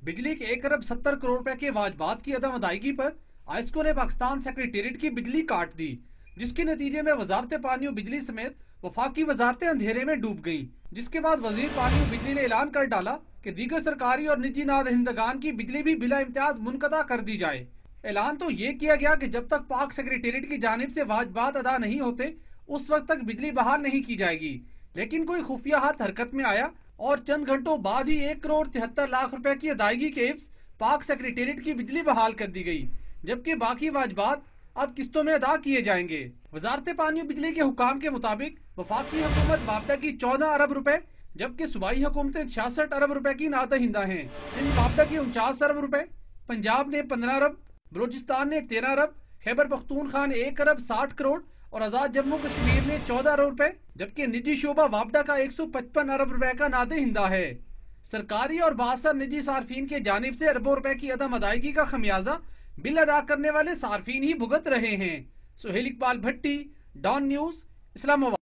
बिजली के 1 अरब 70 करोड़ रुपए के वाजबात की अदम अदायगी पर आइस्को ने पाकिस्तान सेक्रेटेरिएट की बिजली काट दी, जिसके नतीजे में वजारत पानी और बिजली समेत वफाकी वजारतें अंधेरे में डूब गईं। जिसके बाद वजीर पानी और बिजली ने ऐलान कर डाला कि दीगर सरकारी और निजी नादहिंदगान की बिजली भी बिला इम्तियाज मुनक़ता कर दी जाए। ऐलान तो ये किया गया कि जब तक पाक सेक्रेटेरिएट की जानिब से वाजबात अदा नहीं होते उस वक्त तक बिजली बहाल नहीं की जाएगी। लेकिन कोई खुफिया हाथ हरकत में आया और चंद घंटों बाद ही 1 करोड़ 73 लाख रुपए की अदायगी के एवज पाक सेक्रेटेरिएट की बिजली बहाल कर दी गई, जबकि बाकी वाजबात अब किस्तों में अदा किए जाएंगे। वजारत पानी और बिजली के हुकाम के मुताबिक वफाकी हुकूमत वापदा की 14 अरब रुपए जबकि सूबाई हुकूमतें 66 अरब रुपए की नादहिंदा हैं। सिंध वापदा की 49 अरब रुपए, पंजाब ने 15 अरब, बलोचिस्तान ने 13 अरब, खैबर पख्तूनख्वा ने 1 अरब 60 करोड़ और आजाद जम्मू कश्मीर ने 14 अरब रुपए, जबकि निजी शोबा वापडा का 155 अरब रुपए का नादहिंदा है। सरकारी और बासर निजी सार्फिन के जानिब से अरबों रुपए की अदम अदायगी का खमियाजा बिल अदा करने वाले सार्फिन ही भुगत रहे हैं। सुहेल इकबाल भट्टी, डॉन न्यूज, इस्लामाबाद।